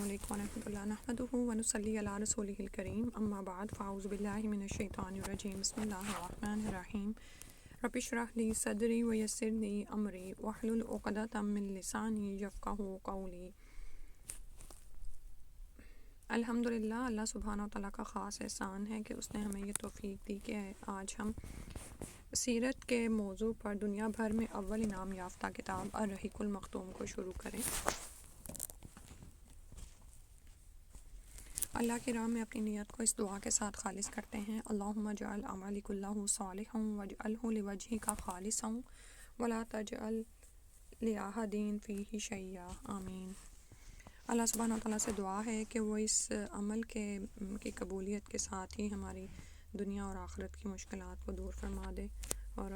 علیکم ورحمۃ اللہ نحمدہ ونصلی علی رسولہ الکریم اما بعد فاعوذ باللہ من الشیطان الرجیم بسم اللہ الرحمن الرحیم رب اشرح لی صدری ویسر لی امری واحلل عقدۃ من لسانی یفقہوا قولی۔ الحمدللہ، اللہ سبحانہ و تعالیٰ کا خاص احسان ہے کہ اس نے ہمیں یہ توفیق دی کہ آج ہم سیرت کے موضوع پر دنیا بھر میں اول انعام یافتہ کتاب الرحیق المختوم کو شروع کریں۔ اللہ کی راہ میں اپنی نیت کو اس دعا کے ساتھ خالص کرتے ہیں: اللہم اجعل عملی کلہ صالحا واجعلہ لوجہک خالصا ولا تجعل لأحد فیہ شیئا، آمین۔ اللہ سبحانہ وتعالیٰ سے دعا ہے کہ وہ اس عمل کی قبولیت کے ساتھ ہی ہماری دنیا اور آخرت کی مشکلات کو دور فرما دے اور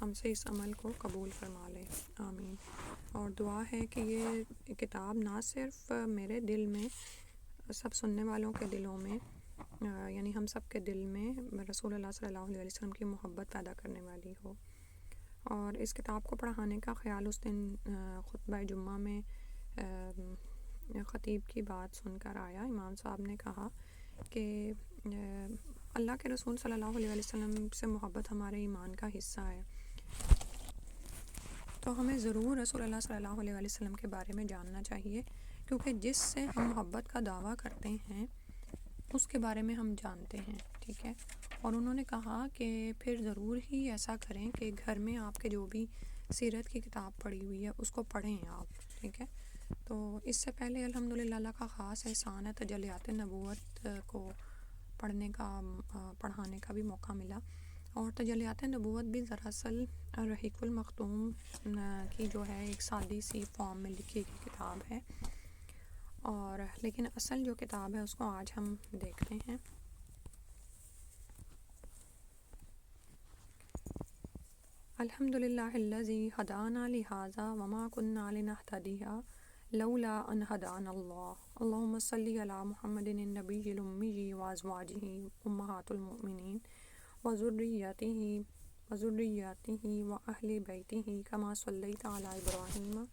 ہم سے اس عمل کو قبول فرما لے، آمین۔ اور دعا ہے کہ یہ کتاب نہ صرف میرے دل میں، سب سننے والوں کے دلوں میں، یعنی ہم سب کے دل میں رسول اللہ صلی اللہ علیہ وسلم کی محبت پیدا کرنے والی ہو۔ اور اس کتاب کو پڑھانے کا خیال اس دن خطبہ جمعہ میں خطیب کی بات سن کر آیا۔ امام صاحب نے کہا کہ اللہ کے رسول صلی اللہ علیہ وسلم سے محبت ہمارے ایمان کا حصہ ہے، تو ہمیں ضرور رسول اللہ صلی اللہ علیہ وسلم کے بارے میں جاننا چاہیے، کیونکہ جس سے ہم محبت کا دعویٰ کرتے ہیں اس کے بارے میں ہم جانتے ہیں، ٹھیک ہے۔ اور انہوں نے کہا کہ پھر ضرور ہی ایسا کریں کہ گھر میں آپ کے جو بھی سیرت کی کتاب پڑھی ہوئی ہے اس کو پڑھیں آپ، ٹھیک ہے۔ تو اس سے پہلے الحمدللہ اللہ کا خاص احسان ہے، تجلیات نبوت کو پڑھانے کا بھی موقع ملا۔ اور تجلیات نبوت بھی دراصل الرحیق المختوم کی جو ہے ایک سادی سی فارم میں لکھی گئی کتاب ہے، اور لیکن اصل جو کتاب ہے اس کو آج ہم دیکھتے ہیں۔ الحمدللہ الذی ہدانا لہذا وما کنا لنہتدی لولا ان ہدانا اللہ، اللہم صلی علی محمد النبی الامی وازواجہ امہات المؤمنین وذریتہ واہل بیتہ کما صلیت علی ابراہیم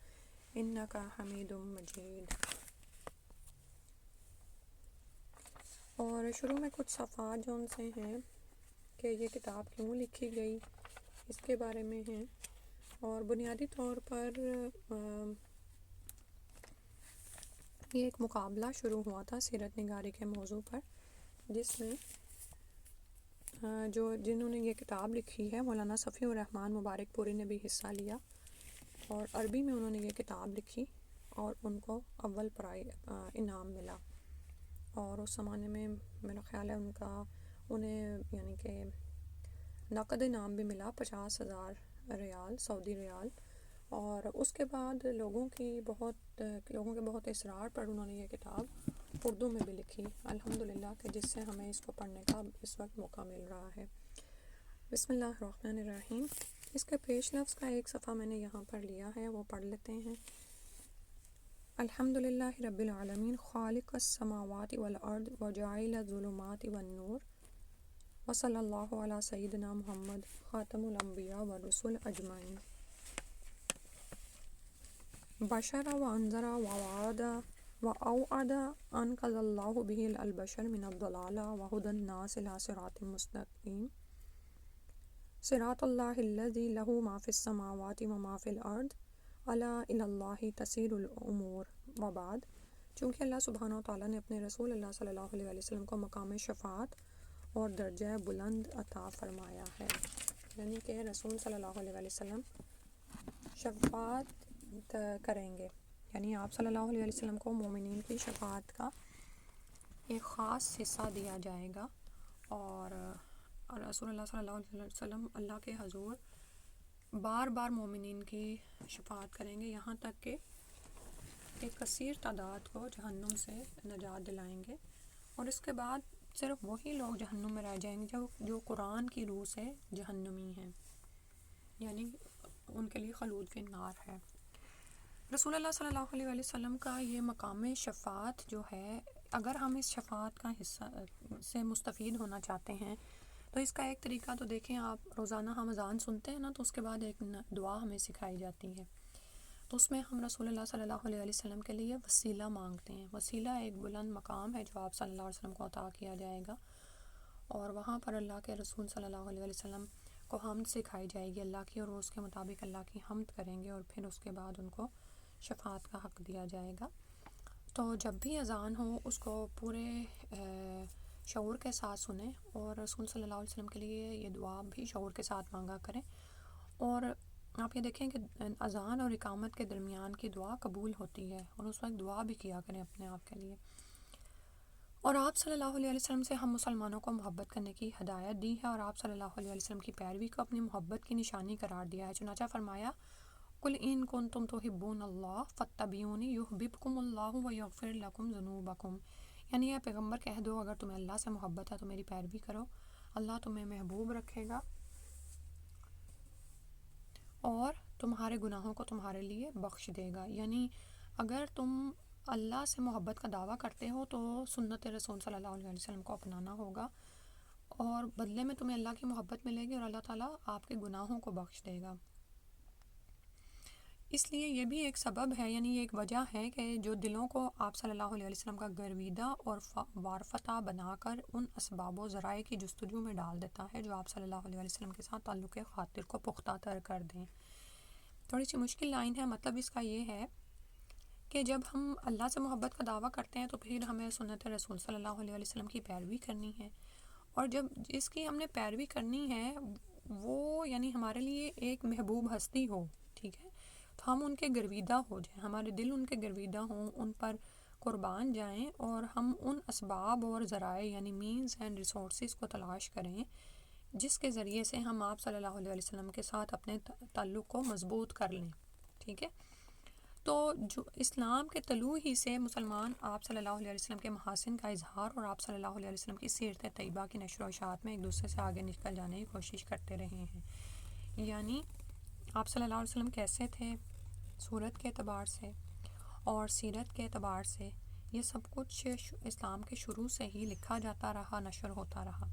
انک حمید مجید۔ اور شروع میں کچھ صفحات جو ان سے ہیں کہ یہ کتاب کیوں لکھی گئی اس کے بارے میں ہیں، اور بنیادی طور پر یہ ایک مقابلہ شروع ہوا تھا سیرت نگاری کے موضوع پر، جس میں جنہوں نے یہ کتاب لکھی ہے مولانا صفی الرحمن مبارک پوری نے بھی حصہ لیا، اور عربی میں انہوں نے یہ کتاب لکھی اور ان کو اول انعام ملا۔ اور اس زمانے میں میرا خیال ہے انہیں یعنی کہ نقد انعام بھی ملا 50,000 ریال، سعودی ریال۔ اور اس کے بعد لوگوں کے بہت اصرار پر انہوں نے یہ کتاب اردو میں بھی لکھی، الحمدللہ، کہ جس سے ہمیں اس کو پڑھنے کا اس وقت موقع مل رہا ہے۔ بسم اللہ الرحمن الرحیم۔ اس کے پیش لفظ کا ایک صفحہ میں نے یہاں پر لیا ہے، وہ پڑھ لیتے ہیں۔ الحمدللہ رب العالمین خالق السماوات والارض وجاعل الظلمات والنور وصلی اللہ علی سیدنا محمد خاتم الانبیاء والرسل اجمعین۔ بشر وانذر ووعد واوعد انقذ اللہ به البشر من الضلال وهدى الناس الى صراط مستقیم صراط اللہ الذی له ما فی السماوات وما فی الارض الا الی اللہ تسیر الامور، وبعد۔ چونکہ اللہ سبحانہ وتعالیٰ نے اپنے رسول اللہ صلی اللہ علیہ وسلم کو مقام شفاعت اور درجہ بلند عطا فرمایا ہے، یعنی کہ رسول صلی اللہ علیہ وسلم شفاعت کریں گے، یعنی آپ صلی اللہ علیہ وسلم کو مومنین کی شفاعت کا ایک خاص حصہ دیا جائے گا، اور رسول اللہ صلی اللہ علیہ وسلم اللہ کے حضور بار بار مومنین کی شفاعت کریں گے، یہاں تک کہ ایک کثیر تعداد کو جہنم سے نجات دلائیں گے، اور اس کے بعد صرف وہی لوگ جہنم میں رہ جائیں گے جو قرآن کی روح سے جہنمی ہیں، یعنی ان کے لیے خلود فی النار ہے۔ رسول اللہ صلی اللہ علیہ وسلم کا یہ مقام شفاعت جو ہے، اگر ہم اس شفاعت کا حصہ سے مستفید ہونا چاہتے ہیں تو اس کا ایک طریقہ تو دیکھیں، آپ روزانہ ہم اذان سنتے ہیں نا، تو اس کے بعد ایک دعا ہمیں سکھائی جاتی ہے، تو اس میں ہم رسول اللہ صلی اللہ علیہ وسلم کے لیے وسیلہ مانگتے ہیں. وسیلہ ایک بلند مقام ہے جو آپ صلی اللہ علیہ وسلم کو عطا کیا جائے گا، اور وہاں پر اللہ کے رسول صلی اللہ علیہ وسلم کو حمد سکھائی جائے گی اللہ کی، اور وہ اس کے مطابق اللہ کی حمد کریں گے، اور پھر اس کے بعد ان کو شفاعت کا حق دیا جائے گا. تو جب بھی اذان ہو اس کو پورے شعور کے ساتھ سنیں، اور رسول صلی اللہ علیہ وسلم کے لیے یہ دعا بھی شعور کے ساتھ مانگا کریں. اور آپ یہ دیکھیں کہ اذان اور اقامت کے درمیان کی دعا قبول ہوتی ہے، اور اس وقت دعا بھی کیا کریں اپنے آپ کے لیے. اور آپ صلی اللہ علیہ وسلم سے ہم مسلمانوں کو محبت کرنے کی ہدایت دی ہے، اور آپ صلی اللہ علیہ وسلم کی پیروی کو اپنی محبت کی نشانی قرار دیا ہے. چنانچہ فرمایا قُلْ إِن كُنتُمْ تُحِبُّونَ اللَّهَ فَاتَّبِعُونِي يُحْبِبْكُمُ اللَّهُ وَيَغْفِرْ لَكُمْ ذُنُوبَكُمْ. یعنی اے پیغمبر کہہ دو اگر تمہیں اللہ سے محبت ہے تو میری پیروی کرو، اللہ تمہیں محبوب رکھے گا اور تمہارے گناہوں کو تمہارے لیے بخش دے گا. یعنی اگر تم اللہ سے محبت کا دعویٰ کرتے ہو تو سنت رسول صلی اللہ علیہ وسلم کو اپنانا ہوگا، اور بدلے میں تمہیں اللہ کی محبت ملے گی، اور اللہ تعالیٰ آپ کے گناہوں کو بخش دے گا. اس لیے یہ بھی ایک سبب ہے، یعنی یہ ایک وجہ ہے کہ جو دلوں کو آپ صلی اللہ علیہ وسلم کا گرویدہ اور وارفتہ بنا کر ان اسباب و ذرائع کی جستجو میں ڈال دیتا ہے جو آپ صلی اللہ علیہ وسلم کے ساتھ تعلق خاطر کو پختہ تر کر دیں. تھوڑی سی مشکل لائن ہے، مطلب اس کا یہ ہے کہ جب ہم اللہ سے محبت کا دعویٰ کرتے ہیں تو پھر ہمیں سنت رسول صلی اللہ علیہ وسلم کی پیروی کرنی ہے، اور جب جس کی ہم نے پیروی کرنی ہے وہ یعنی ہمارے لیے ایک محبوب ہستی ہو، ٹھیک ہے، تو ہم ان کے گرویدہ ہو جائیں، ہمارے دل ان کے گرویدہ ہوں، ان پر قربان جائیں، اور ہم ان اسباب اور ذرائع یعنی مینز اینڈ ریسورسز کو تلاش کریں جس کے ذریعے سے ہم آپ صلی اللہ علیہ وسلم کے ساتھ اپنے تعلق کو مضبوط کر لیں. ٹھیک ہے، تو جو اسلام کے طلوع ہی سے مسلمان آپ صلی اللہ علیہ وسلم کے محاسن کا اظہار اور آپ صلی اللہ علیہ وسلم کی سیرت طیبہ کی نشر و اشاعت میں ایک دوسرے سے آگے نکل جانے کی کوشش کرتے رہے ہیں. یعنی آپ صلی اللہ علیہ وسلم کیسے تھے صورت کے اعتبار سے اور سیرت کے اعتبار سے، یہ سب کچھ اسلام کے شروع سے ہی لکھا جاتا رہا، نشر ہوتا رہا.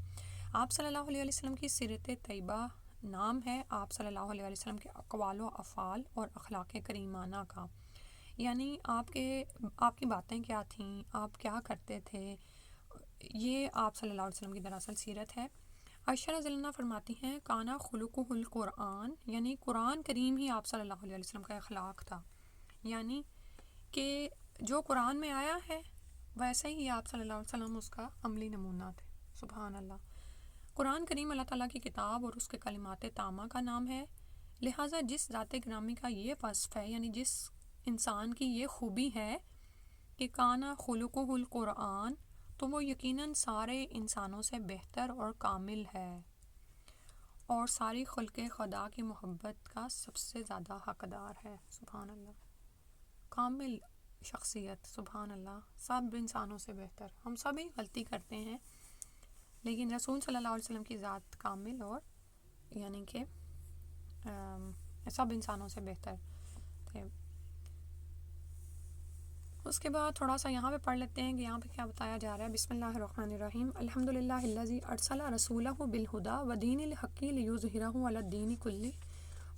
آپ صلی اللہ علیہ وسلم کی سیرت طیبہ نام ہے آپ صلی اللہ علیہ وسلم کے اقوال و افعال اور اخلاق کریمانہ کا. یعنی آپ کی باتیں کیا تھیں، آپ کیا کرتے تھے، یہ آپ صلی اللہ علیہ وسلم کی دراصل سیرت ہے. عائشہ رضی اللہ عنہا فرماتی ہیں کانا خلقہ القرآن، یعنی قرآن کریم ہی آپ صلی اللہ علیہ وسلم کا اخلاق تھا. یعنی کہ جو قرآن میں آیا ہے ویسے ہی آپ صلی اللہ علیہ وسلم اس کا عملی نمونہ تھے. سبحان اللہ. قرآن کریم اللہ تعالیٰ کی کتاب اور اس کے کلمات تامہ کا نام ہے، لہٰذا جس ذات گرامی کا یہ وصف ہے، یعنی جس انسان کی یہ خوبی ہے کہ کانا خلقہ القرآن، تو وہ یقیناً سارے انسانوں سے بہتر اور کامل ہے، اور ساری خلق خدا کی محبت کا سب سے زیادہ حقدار ہے. سبحان اللہ. کامل شخصیت، سبحان اللہ، سب انسانوں سے بہتر. ہم سب ہی غلطی کرتے ہیں لیکن رسول صلی اللہ علیہ وسلم کی ذات کامل اور یعنی کہ سب انسانوں سے بہتر تھے. اس کے بعد تھوڑا سا یہاں پہ پڑھ لیتے ہیں کہ یہاں پہ کیا بتایا جا رہا ہے. بسم اللہ الرحمن الرحیم. الحمدللہ الذی ارسل رسولہ بالہدی ودین الحق لیظہرہ علی الدین کلہ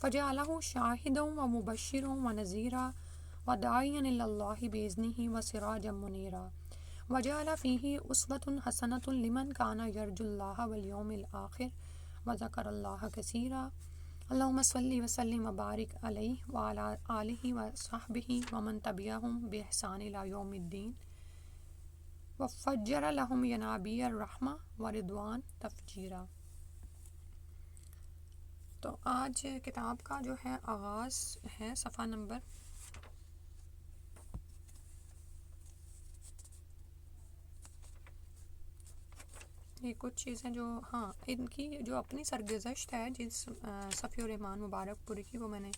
فجعلہ شاہدا ومبشرا ونذیرا وداعیا الی اللہ باذنہ وسراجا منیرا وجعل فیہ اسوۃ حسنۃ لمن کان یرجو اللہ والیوم الآخر وذکر اللہ کثیرا. اللہم صلی وسلم وبارک علیہ وعلی آلہ وصحبہ ومن تبعہم بإحسان الی یوم الدین وفجر لہم ینابیع الرحمہ ورضوان تفجیرا. تو آج کتاب کا جو ہے آغاز ہے صفحہ نمبر یہ کچھ چیزیں جو ان کی جو اپنی سرگزشت ہے جس صفی الرحمن مبارک پوری کی وہ میں نے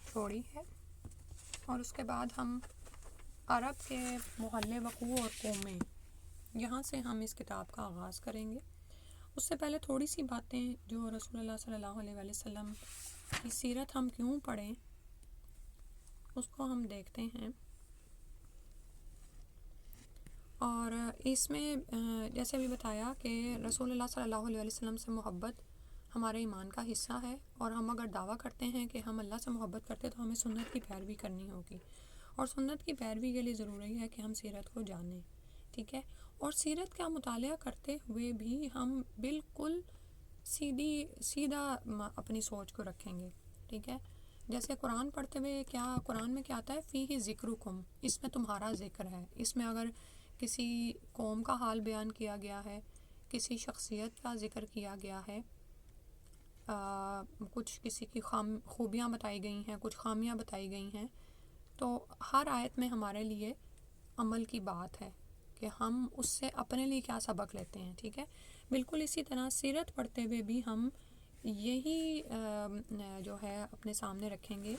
چھوڑی ہے، اور اس کے بعد ہم عرب کے محلے وقوع اور قومیں یہاں سے ہم اس کتاب کا آغاز کریں گے. اس سے پہلے تھوڑی سی باتیں جو رسول اللہ صلی اللہ علیہ وسلم کی سیرت ہم کیوں پڑھیں اس کو ہم دیکھتے ہیں. اور اس میں جیسے بھی بتایا کہ رسول اللہ صلی اللہ علیہ وسلم سے محبت ہمارے ایمان کا حصہ ہے، اور ہم اگر دعویٰ کرتے ہیں کہ ہم اللہ سے محبت کرتے تو ہمیں سنت کی پیروی کرنی ہوگی، اور سنت کی پیروی کے لیے ضروری ہے کہ ہم سیرت کو جانیں، ٹھیک ہے؟ اور سیرت کا مطالعہ کرتے ہوئے بھی ہم بالکل سیدھا اپنی سوچ کو رکھیں گے، ٹھیک ہے؟ جیسے قرآن پڑھتے ہوئے قرآن میں کیا آتا ہے؟ فیہ ذکرکم، اس میں تمہارا ذکر ہے۔ اس میں اگر کسی قوم کا حال بیان کیا گیا ہے، کسی شخصیت کا ذکر کیا گیا ہے، کچھ کسی کی خوبیاں بتائی گئی ہیں، کچھ خامیاں بتائی گئی ہیں، تو ہر آیت میں ہمارے لیے عمل کی بات ہے کہ ہم اس سے اپنے لیے کیا سبق لیتے ہیں، ٹھیک ہے؟ بالکل اسی طرح سیرت پڑھتے ہوئے بھی ہم یہی جو ہے اپنے سامنے رکھیں گے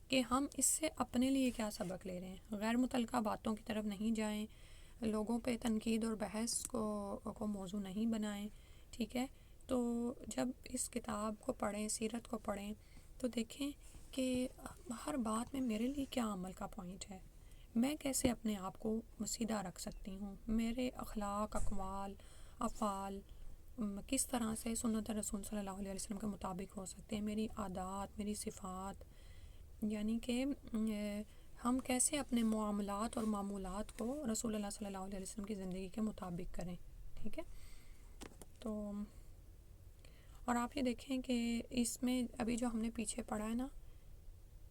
کہ ہم اس سے اپنے لیے کیا سبق لے رہے ہیں۔ غیر متعلقہ باتوں کی طرف نہیں جائیں، لوگوں پہ تنقید اور بحث کو موضوع نہیں بنائیں، ٹھیک ہے؟ تو جب اس کتاب کو پڑھیں، سیرت کو پڑھیں، تو دیکھیں کہ ہر بات میں میرے لیے کیا عمل کا پوائنٹ ہے، میں کیسے اپنے آپ کو سیدھا رکھ سکتی ہوں، میرے اخلاق، اقوال، افعال کس طرح سے سنت رسول صلی اللہ علیہ وسلم کے مطابق ہو سکتے ہیں، میری عادات، میری صفات، یعنی کہ ہم کیسے اپنے معاملات اور معمولات کو رسول اللہ صلی اللہ علیہ وسلم کی زندگی کے مطابق کریں، ٹھیک ہے؟ تو اور آپ یہ دیکھیں کہ اس میں ابھی جو ہم نے پیچھے پڑھا ہے نا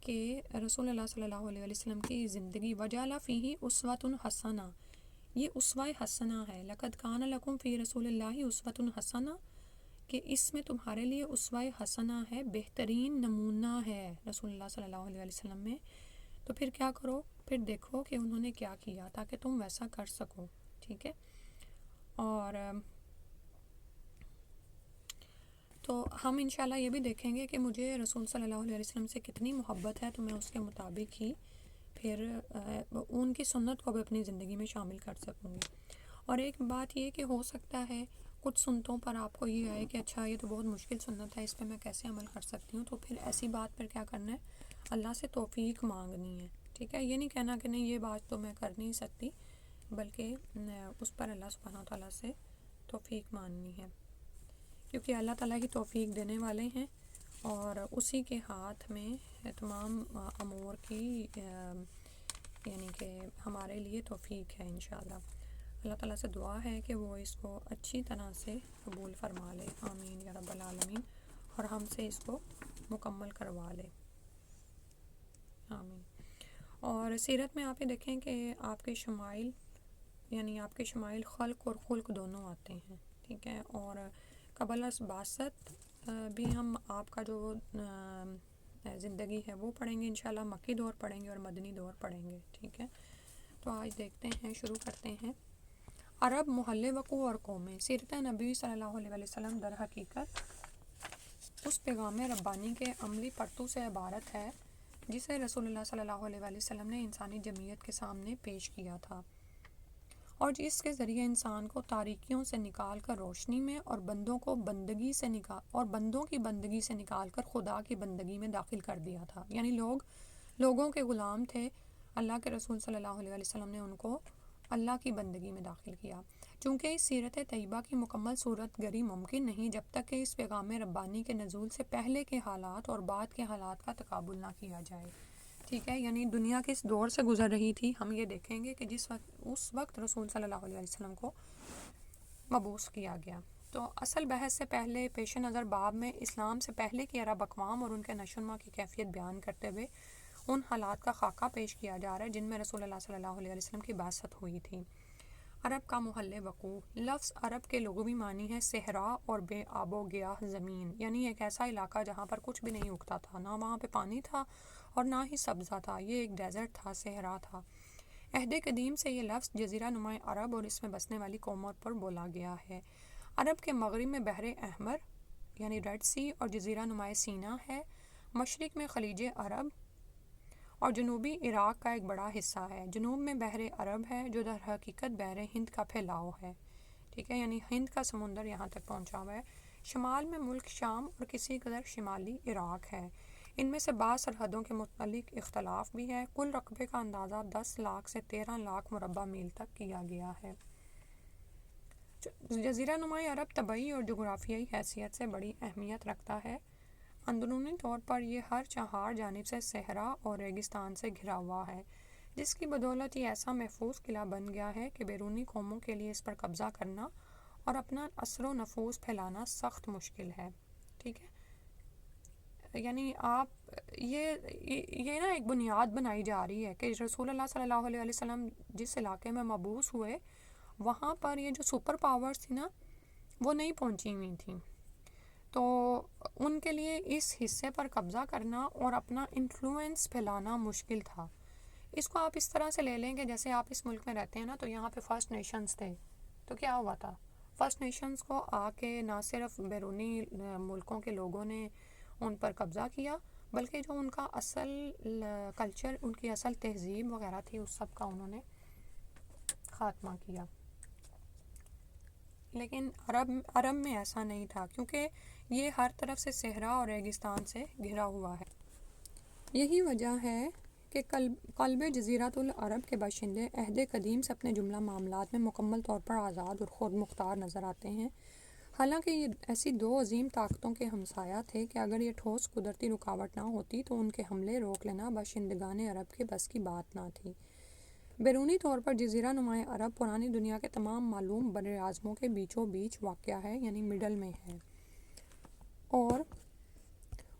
کہ رسول اللہ صلی اللہ علیہ وسلم کی زندگی وجعل فیہ اسوۃ حسنہ، یہ اسوہ حسنہ ہے، لقد کان لکم فی رسول اللہ اسوۃ حسنہ، کہ اس میں تمہارے لیے اسوہ حسنہ ہے، بہترین نمونہ ہے رسول اللہ صلی اللہ علیہ وسلم میں۔ تو پھر کیا کرو، پھر دیکھو کہ انہوں نے کیا کیا تاکہ تم ویسا کر سکو، ٹھیک ہے؟ اور تو ہم انشاءاللہ یہ بھی دیکھیں گے کہ مجھے رسول صلی اللہ علیہ وسلم سے کتنی محبت ہے، تو میں اس کے مطابق ہی پھر ان کی سنت کو بھی اپنی زندگی میں شامل کر سکوں گی۔ اور ایک بات یہ کہ ہو سکتا ہے کچھ سنتوں پر آپ کو یہ آئے کہ اچھا یہ تو بہت مشکل سنت ہے، اس پہ میں کیسے عمل کر سکتی ہوں، تو پھر ایسی بات پر کیا کرنا ہے، اللہ سے توفیق مانگنی ہے، ٹھیک ہے؟ یہ نہیں کہنا کہ نہیں یہ بات تو میں کر نہیں سکتی، بلکہ اس پر اللہ سبحانہ تعالیٰ سے توفیق مانگنی ہے، کیونکہ اللہ تعالیٰ ہی توفیق دینے والے ہیں، اور اسی کے ہاتھ میں تمام امور کی یعنی کہ ہمارے لیے توفیق ہے انشاءاللہ۔ اللہ تعالیٰ سے دعا ہے کہ وہ اس کو اچھی طرح سے قبول فرما لے، آمین یا رب العالمین، اور ہم سے اس کو مکمل کروا لے، آمین۔ اور سیرت میں آپ یہ دیکھیں کہ آپ کے شمائل، یعنی آپ کے شمائل خلق اور خلق دونوں آتے ہیں، ٹھیک ہے؟ اور قبل از بعثت بھی ہم آپ کا جو زندگی ہے وہ پڑھیں گے انشاءاللہ، مکی دور پڑھیں گے اور مدنی دور پڑھیں گے، ٹھیک ہے؟ تو آج دیکھتے ہیں، شروع کرتے ہیں۔ عرب محل وقوع اور قومیں، سیرت نبی صلی اللہ علیہ وسلم در حقیقت اس پیغام ربانی کے عملی پرتو سے عبارت ہے جسے رسول اللہ صلی اللہ علیہ وسلم نے انسانی جمعیت کے سامنے پیش کیا تھا، اور جس کے ذریعے انسان کو تاریکیوں سے نکال کر روشنی میں، اور بندوں کی بندگی سے نکال کر خدا کی بندگی میں داخل کر دیا تھا، یعنی لوگوں کے غلام تھے، اللہ کے رسول صلی اللہ علیہ وسلم نے ان کو اللہ کی بندگی میں داخل کیا۔ چونکہ اس سیرت طیبہ کی مکمل صورت گری ممکن نہیں جب تک کہ اس پیغام ربانی کے نزول سے پہلے کے حالات اور بعد کے حالات کا تقابل نہ کیا جائے، ٹھیک ہے؟ یعنی دنیا کس دور سے گزر رہی تھی، ہم یہ دیکھیں گے کہ اس وقت رسول صلی اللہ علیہ وسلم کو مبعوث کیا گیا۔ تو اصل بحث سے پہلے پیش نظر باب میں اسلام سے پہلے کی عرب اقوام اور ان کے نشو و نما کی کیفیت بیان کرتے ہوئے ان حالات کا خاکہ پیش کیا جا رہا ہے جن میں رسول اللہ صلی اللہ علیہ وسلم کی بعثت ہوئی تھی۔ عرب کا محل وقوع، لفظ عرب کے لغوی معنی ہے صحرا اور بے آب و گیاہ زمین، یعنی ایک ایسا علاقہ جہاں پر کچھ بھی نہیں اگتا تھا، نہ وہاں پہ پانی تھا اور نہ ہی سبزہ تھا، یہ ایک ڈیزرٹ تھا، صحرا تھا۔ عہد قدیم سے یہ لفظ جزیرہ نما عرب اور اس میں بسنے والی قوموں پر بولا گیا ہے۔ عرب کے مغرب میں بحر احمر یعنی ریڈ سی اور جزیرہ نما سینا ہے، مشرق میں خلیج عرب اور جنوبی عراق کا ایک بڑا حصہ ہے، جنوب میں بحر عرب ہے جو در حقیقت بحر ہند کا پھیلاؤ ہے، ٹھیک ہے؟ یعنی ہند کا سمندر یہاں تک پہنچا ہوا ہے۔ شمال میں ملک شام اور کسی قدر شمالی عراق ہے، ان میں سے بعض سرحدوں کے متعلق اختلاف بھی ہے۔ کل رقبے کا اندازہ 10 لاکھ سے 13 لاکھ مربع میل تک کیا گیا ہے۔ جزیرہ نمائی عرب طبعی اور جغرافیائی حیثیت سے بڑی اہمیت رکھتا ہے۔ اندرونی طور پر یہ ہر چہار جانب سے صحرا اور ریگستان سے گھرا ہوا ہے، جس کی بدولت یہ ایسا محفوظ قلعہ بن گیا ہے کہ بیرونی قوموں کے لیے اس پر قبضہ کرنا اور اپنا اثر و نفوذ پھیلانا سخت مشکل ہے۔ ٹھیک ہے، یعنی آپ یہ نا ایک بنیاد بنائی جا رہی ہے کہ رسول اللہ صلی اللہ علیہ وسلم جس علاقے میں مبعوث ہوئے وہاں پر یہ جو سپر پاورز تھی نا وہ نہیں پہنچی ہوئی تھیں، تو ان کے لیے اس حصے پر قبضہ کرنا اور اپنا انفلوئنس پھیلانا مشکل تھا۔ اس کو آپ اس طرح سے لے لیں کہ جیسے آپ اس ملک میں رہتے ہیں نا، تو یہاں پہ فرسٹ نیشنز تھے، تو کیا ہوا تھا، فرسٹ نیشنز کو آ کے نہ صرف بیرونی ملکوں کے لوگوں نے ان پر قبضہ کیا، بلکہ جو ان کا اصل کلچر، ان کی اصل تہذیب وغیرہ تھی، اس سب کا انہوں نے خاتمہ کیا۔ لیکن عرب میں ایسا نہیں تھا، کیونکہ یہ ہر طرف سے صحرا اور ریگستان سے گھرا ہوا ہے۔ یہی وجہ ہے کہ قلب جزیرۃ العرب کے باشندے عہد قدیم سے اپنے جملہ معاملات میں مکمل طور پر آزاد اور خود مختار نظر آتے ہیں، حالانکہ یہ ایسی دو عظیم طاقتوں کے ہمسایہ تھے کہ اگر یہ ٹھوس قدرتی رکاوٹ نہ ہوتی تو ان کے حملے روک لینا باشندگان عرب کے بس کی بات نہ تھی۔ بیرونی طور پر جزیرہ نمائی عرب پرانی دنیا کے تمام معلوم بر اعظموں کے بیچوں بیچ واقع ہے، یعنی مڈل میں ہے، اور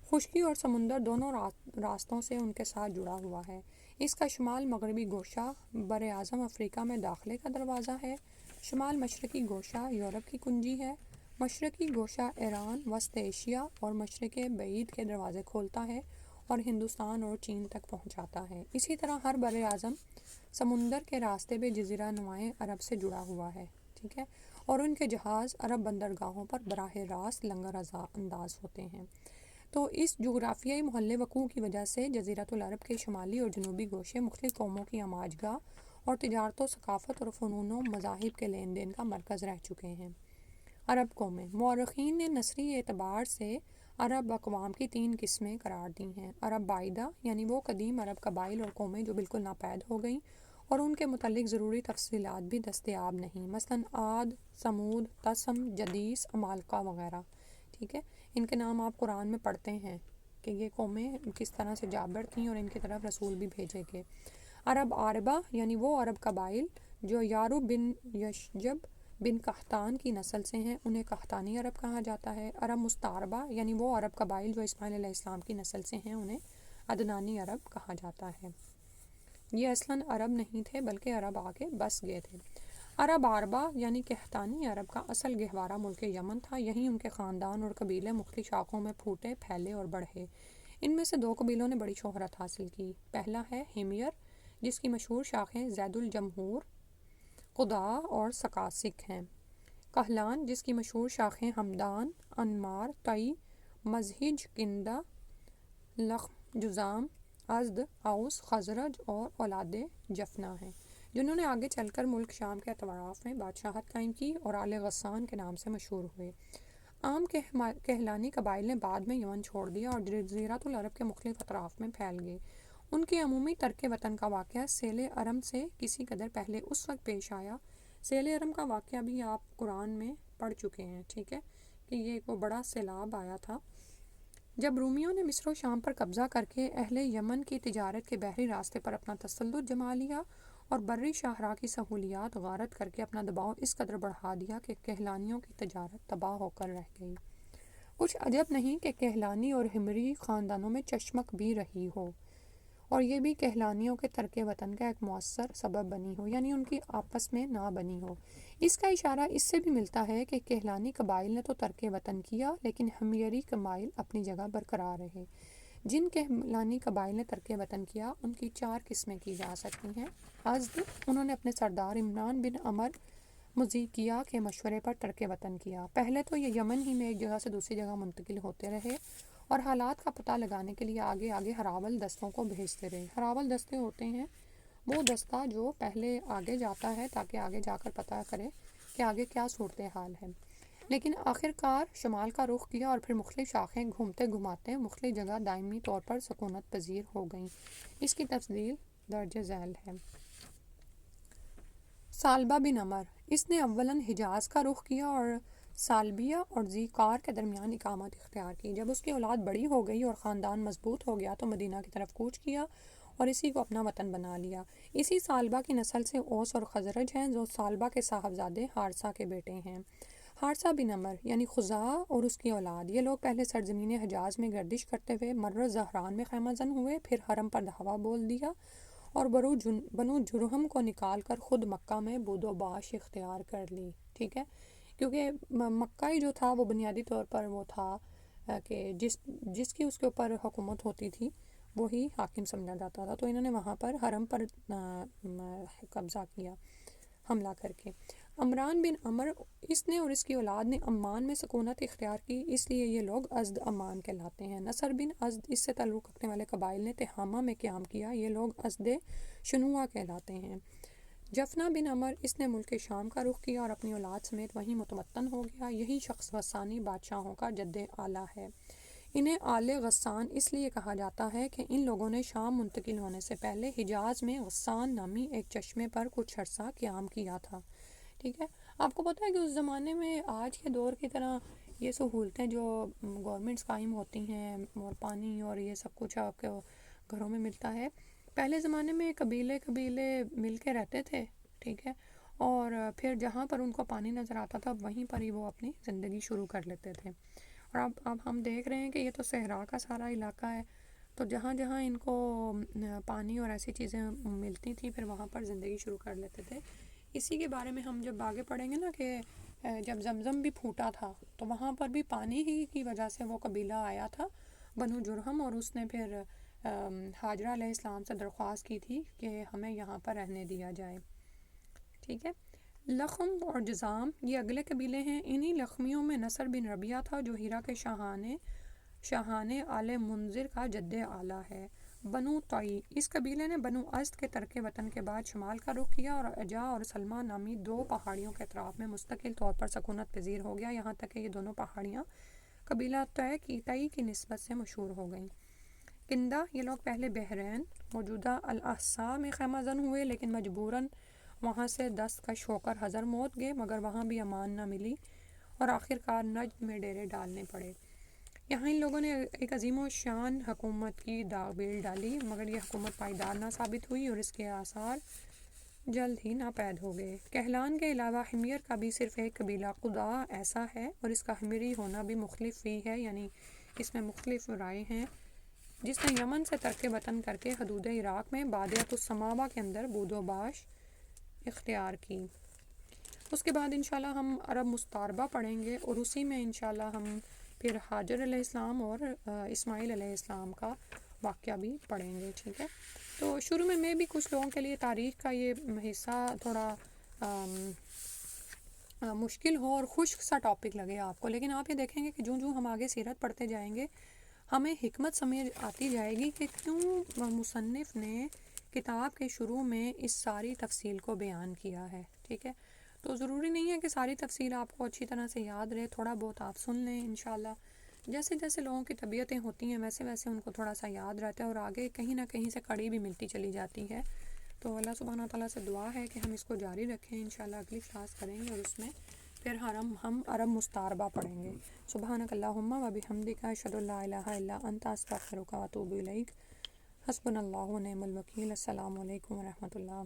خشکی اور سمندر دونوں راستوں سے ان کے ساتھ جڑا ہوا ہے۔ اس کا شمال مغربی گوشہ بر اعظم افریقہ میں داخلے کا دروازہ ہے، شمال مشرقی گوشہ یورپ کی کنجی ہے، مشرقی گوشہ ایران، وسط ایشیا اور مشرق بعید کے دروازے کھولتا ہے اور ہندوستان اور چین تک پہنچاتا ہے۔ اسی طرح ہر بر اعظم سمندر کے راستے پہ جزیرہ نمائی عرب سے جڑا ہوا ہے، ٹھیک ہے، اور ان کے جہاز عرب بندرگاہوں پر براہ راست لنگر انداز ہوتے ہیں۔ تو اس جغرافیائی محل وقوع کی وجہ سے جزیرۃ العرب کے شمالی اور جنوبی گوشے مختلف قوموں کی آماج گاہ اور تجارت و ثقافت اور فنون و مذاہب کے لین دین کا مرکز رہ چکے ہیں۔ عرب قومیں، مورخین نے نثری اعتبار سے عرب اقوام کی 3 قسمیں قرار دی ہیں۔ عرب بعیدہ، یعنی وہ قدیم عرب قبائل اور قومیں جو بالکل ناپید ہو گئیں اور ان کے متعلق ضروری تفصیلات بھی دستیاب نہیں، مثلاً عاد، ثمود، تسم، جدیس، عمالقہ وغیرہ، ٹھیک ہے، ان کے نام آپ قرآن میں پڑھتے ہیں کہ یہ قومیں کس طرح سے جابر تھیں اور ان کی طرف رسول بھی بھیجے گئے۔ عرب عاربہ، یعنی وہ عرب قبائل جو یارو بن یشجب بن قحطان کی نسل سے ہیں، انہیں قحطانی عرب کہا جاتا ہے۔ عرب مستعربہ، یعنی وہ عرب قبائل جو اسماعیل علیہ السلام کی نسل سے ہیں، انہیں عدنانی عرب کہا جاتا ہے۔ یہ اصلاً عرب نہیں تھے بلکہ عرب آ کے بس گئے تھے۔ عرب عاربہ یعنی قحطانی عرب کا اصل گہوارہ ملک یمن تھا، یہیں ان کے خاندان اور قبیلے مختلف شاخوں میں پھوٹے، پھیلے اور بڑھے۔ ان میں سے 2 قبیلوں نے بڑی شہرت حاصل کی۔ پہلا ہے ہیمیر، جس کی مشہور شاخیں زید الجمہور، قداء اور سکاسک ہیں۔ کہلان، جس کی مشہور شاخیں ہمدان، انمار، تئی، مزہج، کندہ، لخم، جذام، ازد، اوس، خزرج اور اولاد جفنہ ہیں، جنہوں نے آگے چل کر ملک شام کے اطراف میں بادشاہت قائم کی اور آل غسان کے نام سے مشہور ہوئے۔ عام کہلانی قبائل نے بعد میں یمن چھوڑ دیا اور جزیرۃ العرب کے مختلف اطراف میں پھیل گئے۔ ان کے عمومی ترک وطن کا واقعہ سیل ارم سے کسی قدر پہلے اس وقت پیش آیا۔ سیل ارم کا واقعہ بھی آپ قرآن میں پڑھ چکے ہیں، ٹھیک ہے، کہ یہ ایک بڑا سیلاب آیا تھا جب رومیوں نے مصر و شام پر قبضہ کر کے اہل یمن کی تجارت کے بحری راستے پر اپنا تسلط جما لیا اور بری شاہراہ کی سہولیات غارت کر کے اپنا دباؤ اس قدر بڑھا دیا کہ کہلانیوں کی تجارت تباہ ہو کر رہ گئی۔ کچھ عجب نہیں کہ کہلانی اور ہمری خاندانوں میں چشمک بھی رہی ہو اور یہ بھی کہلانیوں کے ترک وطن کا ایک مؤثر سبب بنی ہو، یعنی ان کی آپس میں نہ بنی ہو۔ اس کا اشارہ اس سے بھی ملتا ہے کہ کہلانی قبائل نے تو ترک وطن کیا لیکن ہمیری قبائل اپنی جگہ برقرار رہے۔ جن کہلانی قبائل نے ترک وطن کیا ان کی 4 قسمیں کی جا سکتی ہیں۔ ازد، انہوں نے اپنے سردار عمران بن عمر مزیکیا کے مشورے پر ترک وطن کیا۔ پہلے تو یہ یمن ہی میں ایک جگہ سے دوسری جگہ منتقل ہوتے رہے اور حالات کا پتہ لگانے کے لیے آگے آگے ہراول دستوں کو بھیجتے رہے۔ ہراول دستے ہوتے ہیں وہ دستہ جو پہلے آگے جاتا ہے تاکہ آگے جا کر پتہ کرے کہ آگے کیا صورتحال ہے، لیکن آخر کار شمال کا رخ کیا اور پھر مختلف شاخیں گھومتے گھماتے مختلف جگہ دائمی طور پر سکونت پذیر ہو گئیں۔ اس کی تفصیل درج ذیل ہے۔ ثعلبہ بن عمر، اس نے اولاً حجاز کا رخ کیا اور سالبیہ اور ذیقار کے درمیان اقامت اختیار کی۔ جب اس کی اولاد بڑی ہو گئی اور خاندان مضبوط ہو گیا تو مدینہ کی طرف کوچ کیا اور اسی کو اپنا وطن بنا لیا۔ اسی سالبہ کی نسل سے اوس اور خزرج ہیں جو سالبہ کے صاحبزادے حارثہ کے بیٹے ہیں۔ حارثہ بن عمر یعنی خزاعہ اور اس کی اولاد، یہ لوگ پہلے سرزمین حجاز میں گردش کرتے ہوئے مرہ زہران میں خیمہ زن ہوئے، پھر حرم پر دھاوا بول دیا اور بنو جرہم کو نکال کر خود مکہ میں بود و باش اختیار کر لی۔ ٹھیک ہے، کیونکہ مکہ ہی جو تھا وہ بنیادی طور پر وہ تھا کہ جس کی اس کے اوپر حکومت ہوتی تھی وہی حاکم سمجھا جاتا تھا، تو انہوں نے وہاں پر حرم پر قبضہ کیا حملہ کر کے۔ عمران بن عمر، اس نے اور اس کی اولاد نے عمان میں سکونت اختیار کی، اس لیے یہ لوگ ازد عمان کہلاتے ہیں۔ نصر بن ازد، اس سے تعلق رکھنے والے قبائل نے تہامہ میں قیام کیا، یہ لوگ ازد شنوہ کہلاتے ہیں۔ جفنہ بن عمر، اس نے ملک شام کا رخ کیا اور اپنی اولاد سمیت وہیں متوطن ہو گیا، یہی شخص غسانی بادشاہوں کا جد اعلیٰ ہے۔ انہیں آل غسان اس لیے کہا جاتا ہے کہ ان لوگوں نے شام منتقل ہونے سے پہلے حجاز میں غسان نامی ایک چشمے پر کچھ عرصہ قیام کیا تھا۔ ٹھیک ہے، آپ کو پتہ ہے کہ اس زمانے میں آج کے دور کی طرح یہ سہولتیں جو گورنمنٹس قائم ہوتی ہیں اور پانی اور یہ سب کچھ آپ کے گھروں میں ملتا ہے، پہلے زمانے میں قبیلے مل کے رہتے تھے۔ ٹھیک ہے، اور پھر جہاں پر ان کو پانی نظر آتا تھا وہیں پر ہی وہ اپنی زندگی شروع کر لیتے تھے۔ اور اب ہم دیکھ رہے ہیں کہ یہ تو صحرا کا سارا علاقہ ہے، تو جہاں جہاں ان کو پانی اور ایسی چیزیں ملتی تھیں پھر وہاں پر زندگی شروع کر لیتے تھے۔ اسی کے بارے میں ہم جب آگے پڑھیں گے نا کہ جب زمزم بھی پھوٹا تھا تو وہاں پر بھی پانی ہی کی وجہ سے وہ قبیلہ آیا تھا بنو جرہم، اور اس نے پھر ہاجرہ علیہ السلام سے درخواست کی تھی کہ ہمیں یہاں پر رہنے دیا جائے۔ ٹھیک ہے، لخم اور جذام یہ اگلے قبیلے ہیں۔ انہی لخمیوں میں نصر بن ربیعہ تھا جو ہیرا کے شاہانے آل منذر کا جد اعلیٰ ہے۔ بنو طوئی، اس قبیلے نے بنو ازد کے ترک وطن کے بعد شمال کا رخ کیا اور عجا اور سلمہ نامی دو پہاڑیوں کے اطراف میں مستقل طور پر سکونت پذیر ہو گیا، یہاں تک کہ یہ دونوں پہاڑیاں قبیلہ طئی کی نسبت سے مشہور ہو گئیں۔ کندہ، یہ لوگ پہلے بحرین موجودہ الاحساء میں خیمہ زن ہوئے لیکن مجبوراً وہاں سے دستکش ہو کر حضرموت گئے، مگر وہاں بھی امان نہ ملی اور آخرکار نجد میں ڈیرے ڈالنے پڑے۔ یہاں ان لوگوں نے ایک عظیم و شان حکومت کی داغ ڈالی، مگر یہ حکومت پائیدار نہ ثابت ہوئی اور اس کے آثار جلد ہی ناپید ہو گئے۔ کہلان کے علاوہ حمیر کا بھی صرف ایک قبیلہ قداء ایسا ہے اور اس کا حمیری ہونا بھی مختلف ہی ہے، یعنی اس میں مختلف رائے ہیں، جس نے یمن سے ترک وطن کر کے حدود عراق میں بادیۃ السماوہ کے اندر بود و باش اختیار کی۔ اس کے بعد انشاءاللہ ہم عرب مستعربہ پڑھیں گے اور اسی میں انشاءاللہ ہم پھر ہاجر علیہ السلام اور اسماعیل علیہ السلام کا واقعہ بھی پڑھیں گے۔ ٹھیک ہے، تو شروع میں بھی کچھ لوگوں کے لیے تاریخ کا یہ حصہ تھوڑا مشکل ہو اور خشک سا ٹاپک لگے آپ کو، لیکن آپ یہ دیکھیں گے کہ جوں ہم آگے سیرت پڑھتے جائیں گے ہمیں حکمت سمجھ آتی جائے گی کہ کیوں مصنف نے کتاب کے شروع میں اس ساری تفصیل کو بیان کیا ہے۔ ٹھیک ہے، تو ضروری نہیں ہے کہ ساری تفصیل آپ کو اچھی طرح سے یاد رہے، تھوڑا بہت آپ سن لیں انشاءاللہ، جیسے جیسے لوگوں کی طبیعتیں ہوتی ہیں ویسے ویسے ان کو تھوڑا سا یاد رہتا ہے اور آگے کہیں نہ کہیں سے کڑی بھی ملتی چلی جاتی ہے۔ تو اللہ سبحانہ تعالیٰ سے دعا ہے کہ ہم اس کو جاری رکھیں، انشاءاللہ اگلی کلاس کریں گے اور اس میں پھر ہم عرب مستعربہ پڑھیں گے۔ سبحانک اللہم و بحمدک، اشہد ان لا الہ الا انت، استغفرک و اتوب الیک۔ حسبنا اللہ و نعم الوکیل۔ السلام علیکم و رحمۃ اللہ۔